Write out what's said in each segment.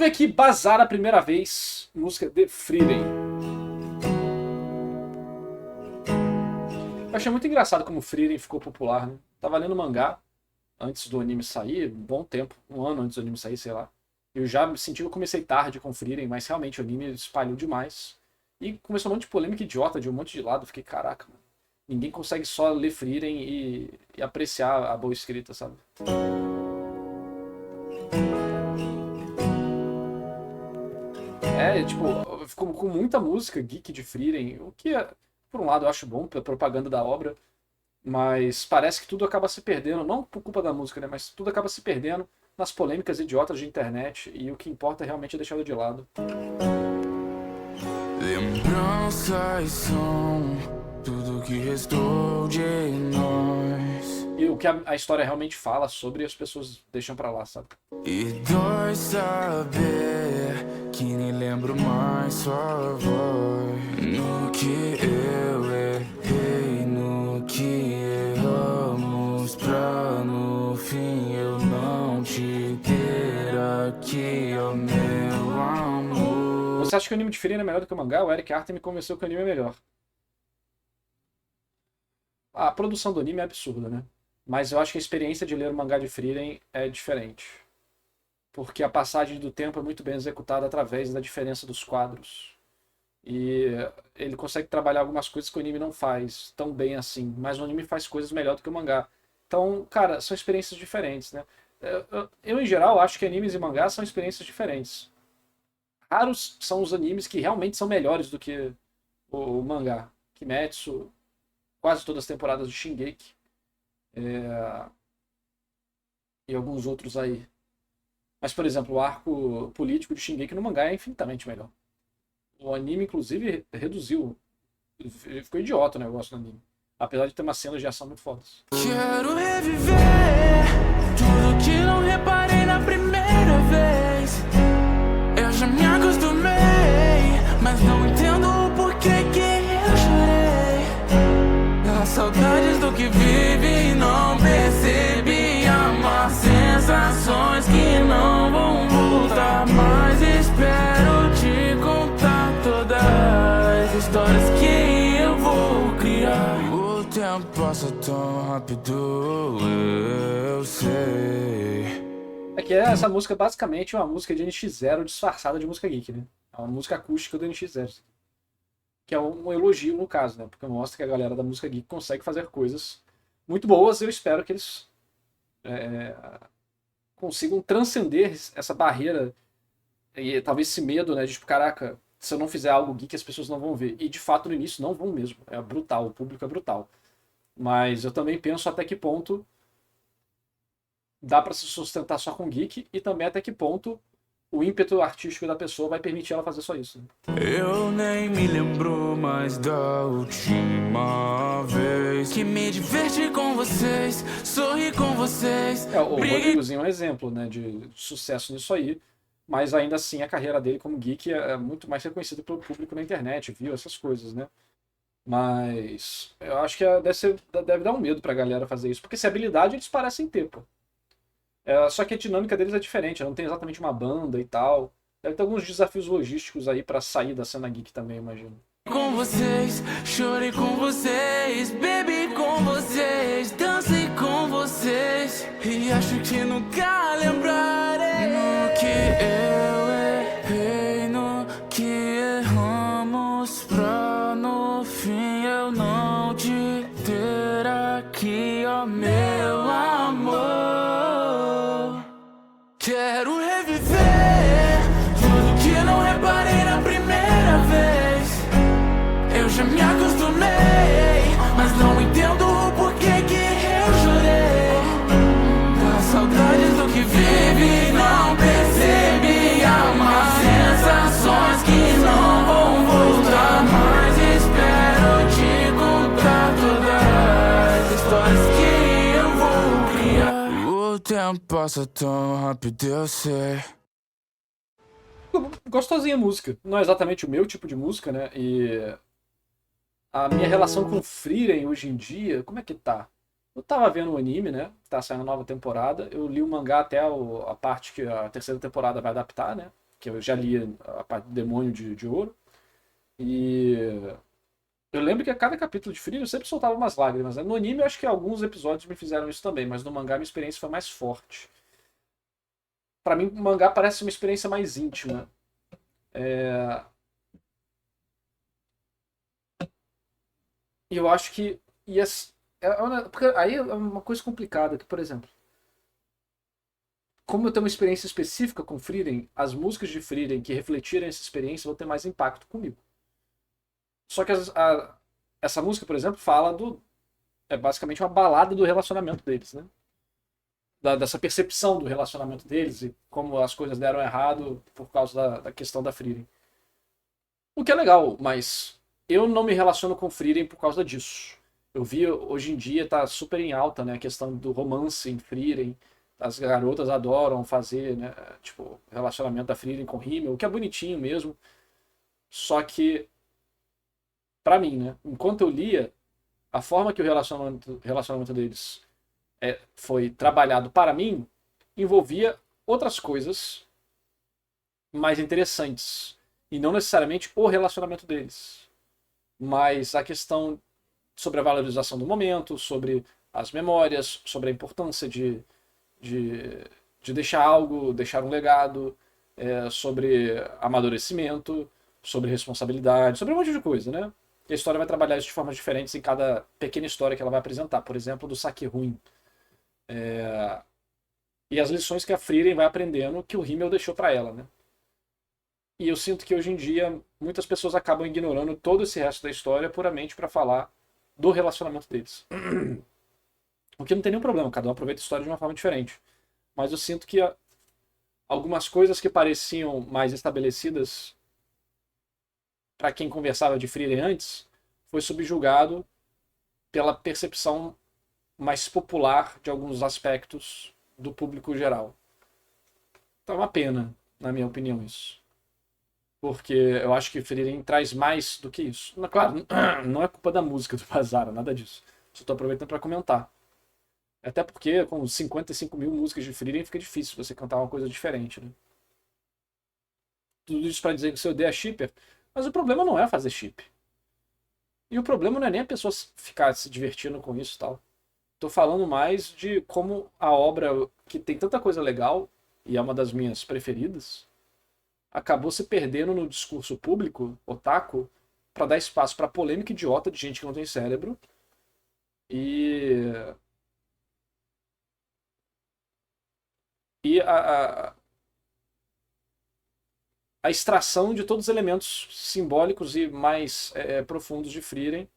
ver aqui, Bazar a primeira vez, música de Frieren. Eu achei muito engraçado como Frieren ficou popular, né? Tava lendo mangá antes do anime sair, um bom tempo, um ano antes do anime sair, sei lá. Eu já me senti que eu comecei tarde com Frieren, mas realmente o anime espalhou demais. E começou um monte de polêmica idiota de um monte de lado. Eu fiquei, caraca, mano. Ninguém consegue só ler Frieren e apreciar a boa escrita, sabe? É, tipo, ficou com muita música geek de Frieren, o que, por um lado, eu acho bom pela propaganda da obra, mas parece que tudo acaba se perdendo, não por culpa da música, né, mas tudo acaba se perdendo nas polêmicas idiotas de internet e o que importa realmente é deixá-lo de lado. Lembranças são tudo que restou de nós. E o que a história realmente fala sobre as pessoas deixam pra lá, sabe? E dói saber que nem lembro mais sua voz. No que eu errei, no que erramos, pra no fim eu não te ter aqui, ó meu amor. Você acha que o anime de Frieren é melhor do que o mangá? O Eric Arthur me convenceu que o anime é melhor. A produção do anime é absurda, né? Mas eu acho que a experiência de ler o mangá de Frieren é diferente. Porque a passagem do tempo é muito bem executada através da diferença dos quadros. E ele consegue trabalhar algumas coisas que o anime não faz tão bem assim. Mas o anime faz coisas melhor do que o mangá. Então, cara, são experiências diferentes, né? Eu, em geral, acho que animes e mangás são experiências diferentes. Raros são os animes que realmente são melhores do que o mangá. Kimetsu, quase todas as temporadas de Shingeki. E alguns outros aí. Mas, por exemplo, o arco político de Shingeki no mangá é infinitamente melhor. O anime, inclusive, reduziu. Ficou idiota o negócio no anime. Apesar de ter umas cenas de ação muito fodas. Quero reviver tudo que não reparei na primeira vez. Eu já me acostumei, mas não entendo o porquê que eu chorei. Pelas saudades do que vive e não percebi. Amar sensações que não vão voltar. Mas espero te contar todas as histórias que eu vou criar. O tempo passa tão rápido, eu sei. É que essa música é basicamente uma música de NX0 disfarçada de música geek, né? É uma música acústica do NX0. Que é um elogio no caso, né? Porque mostra que a galera da música geek consegue fazer coisas muito boas e eu espero que eles consigam transcender essa barreira e talvez esse medo, né? De tipo, caraca, se eu não fizer algo geek as pessoas não vão ver. E de fato no início não vão mesmo. É brutal, o público é brutal. Mas eu também penso até que ponto dá pra se sustentar só com geek e também até que ponto o ímpeto artístico da pessoa vai permitir ela fazer só isso. Né? Eu nem me lembro mais da última vez que me diverti com vocês, sorri com vocês. O Rodrigozinho é um exemplo, né, de sucesso nisso aí, mas ainda assim a carreira dele como geek é muito mais reconhecida pelo público na internet, viu essas coisas, né? Mas eu acho que deve dar um medo pra galera fazer isso, porque se habilidade eles parecem ter, pô. Só que a dinâmica deles é diferente, não tem exatamente uma banda e tal. Deve ter alguns desafios logísticos aí pra sair da cena geek também, imagino. Com vocês, chorei com vocês, bebi com vocês, dancei com vocês. E acho que nunca lembrarei no que eu errei, no que erramos, pra no fim eu não te ter aqui, ó meu amor. Quero reviver tudo que não reparei na primeira vez. Eu já me acostumei, mas não entendo o porquê que eu chorei. Pelas saudades do que vive e não percebi. Amar sensações que não vão voltar. Mas espero te contar todas as histórias que eu vou criar. O tempo passa tão rápido, eu sei. Gostosinha a música. Não é exatamente o meu tipo de música, né? E a minha relação com Frieren hoje em dia, como é que tá? Eu tava vendo o anime, né? Tá saindo a nova temporada. Eu li o mangá até a parte que a terceira temporada vai adaptar, né? que eu já lia a parte do Demônio de Ouro. E eu lembro que a cada capítulo de Frieren eu sempre soltava umas lágrimas, né? No anime eu acho que alguns episódios me fizeram isso também, mas no mangá minha experiência foi mais forte. Pra mim, o mangá parece uma experiência mais íntima. E eu acho que. Porque aí é uma coisa complicada, que, por exemplo, como eu tenho uma experiência específica com Frieren, as músicas de Frieren que refletirem essa experiência vão ter mais impacto comigo. Só que essa música, por exemplo, fala do. É basicamente uma balada do relacionamento deles, né? Dessa percepção do relacionamento deles e como as coisas deram errado por causa da questão da Frieren. O que é legal, mas eu não me relaciono com Frieren por causa disso. Eu vi hoje em dia tá super em alta, né, a questão do romance em Frieren. As garotas adoram fazer, né, tipo, relacionamento da Frieren com Himmel, o que é bonitinho mesmo. Só que pra mim, né, enquanto eu lia, a forma que o relacionamento deles foi trabalhado para mim envolvia outras coisas mais interessantes. E não necessariamente o relacionamento deles. Mas a questão sobre a valorização do momento, sobre as memórias, sobre a importância de, de deixar algo, deixar um legado, sobre amadurecimento, sobre responsabilidade, sobre um monte de coisa, né? E a história vai trabalhar isso de formas diferentes em cada pequena história que ela vai apresentar. Por exemplo, do saque ruim. E as lições que a Frieren vai aprendendo que o Himmel deixou para ela, né? E eu sinto que hoje em dia muitas pessoas acabam ignorando todo esse resto da história puramente para falar do relacionamento deles. O que não tem nenhum problema, cada um aproveita a história de uma forma diferente. Mas eu sinto que algumas coisas que pareciam mais estabelecidas para quem conversava de Frieren antes foi subjugado pela percepção mais popular de alguns aspectos do público geral. Então é uma pena, na minha opinião, isso. Porque eu acho que Frieren traz mais do que isso. Claro, não é culpa da música do Bazara, nada disso. Só estou aproveitando para comentar. Até porque com 55 mil músicas de Frieren fica difícil você cantar uma coisa diferente, né? Tudo isso para dizer que você odeia shipper, mas o problema não é fazer chip. E o problema não é nem a pessoa ficar se divertindo com isso e tal. Tô falando mais de como a obra, que tem tanta coisa legal, e é uma das minhas preferidas, acabou se perdendo no discurso público, otaku, para dar espaço para polêmica idiota de gente que não tem cérebro e e a extração de todos os elementos simbólicos e mais profundos de Frieren,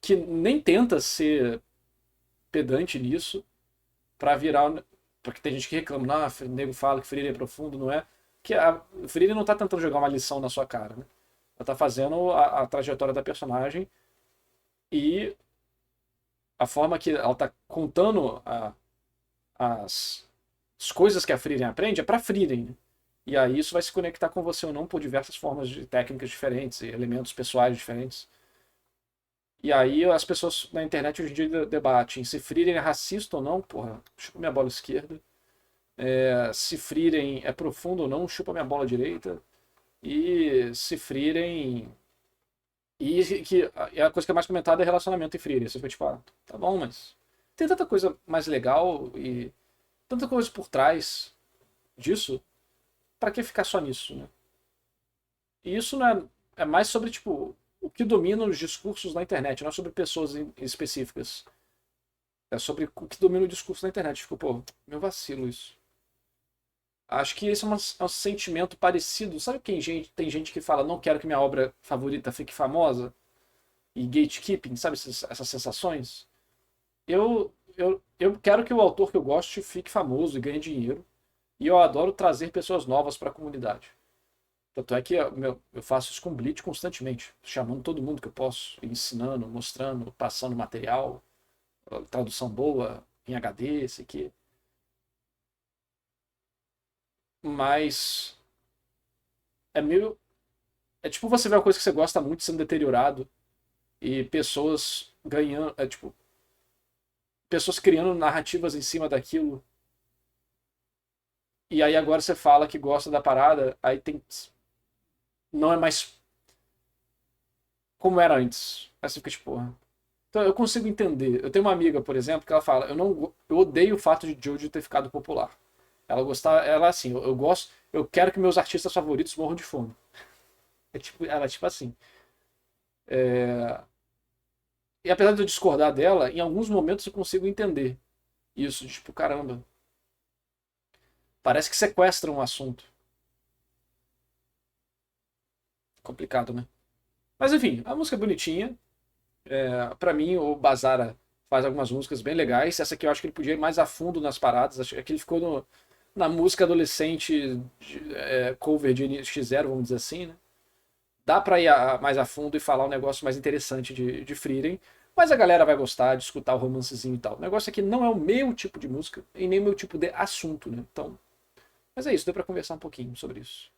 que nem tenta ser pedante nisso para virar, porque tem gente que reclama, o nego fala que Frieren é profundo, não é? Que a Frieren não tá tentando jogar uma lição na sua cara, né? Ela tá fazendo a trajetória da personagem e a forma que ela tá contando as coisas que a Frieren aprende é pra Frieren, né? E aí isso vai se conectar com você ou não por diversas formas de técnicas diferentes e elementos pessoais diferentes. E aí as pessoas na internet hoje em dia debatem se Frieren é racista ou não, porra, chupa minha bola esquerda. Se Frieren é profundo ou não, chupa minha bola direita. E se Frieren. E que a coisa que é mais comentada é relacionamento em Frieren. Você foi tipo, tá bom, mas tem tanta coisa mais legal e tanta coisa por trás disso, pra que ficar só nisso, né? E isso não é mais sobre, tipo, o que domina os discursos na internet, não é sobre pessoas específicas. É sobre o que domina o discurso na internet. Ficou, pô, meu vacilo isso. Acho que esse é um sentimento parecido. Sabe quem tem gente que fala, não quero que minha obra favorita fique famosa? E gatekeeping, sabe essas sensações? Eu quero que o autor que eu goste fique famoso e ganhe dinheiro. E eu adoro trazer pessoas novas para a comunidade. Tanto é que eu faço isso com Bleach constantemente, chamando todo mundo que eu posso, ensinando, mostrando, passando material, tradução boa, em HD, esse aqui. Mas é meio. É tipo você ver uma coisa que você gosta muito sendo deteriorado e pessoas ganhando. É tipo. Pessoas criando narrativas em cima daquilo. E aí agora você fala que gosta da parada, aí tem. Não é mais como era antes. Aí você fica tipo, porra. Então eu consigo entender. Eu tenho uma amiga, por exemplo, que ela fala, eu odeio o fato de Jojo ter ficado popular. Ela gostava, ela assim, eu gosto, eu quero que meus artistas favoritos morram de fome. Ela é tipo assim. E apesar de eu discordar dela, em alguns momentos eu consigo entender isso, tipo, caramba, parece que sequestra um assunto. Complicado, né? Mas enfim, a música é bonitinha. Pra mim, o Bazara faz algumas músicas bem legais. Essa aqui eu acho que ele podia ir mais a fundo nas paradas. Acho que ele ficou na música adolescente cover de NX0, vamos dizer assim, né? Dá pra ir mais a fundo e falar um negócio mais interessante de Frieren. Mas a galera vai gostar de escutar o romancezinho e tal. O negócio aqui não é o meu tipo de música e nem o meu tipo de assunto, né? Então, mas é isso, deu pra conversar um pouquinho sobre isso.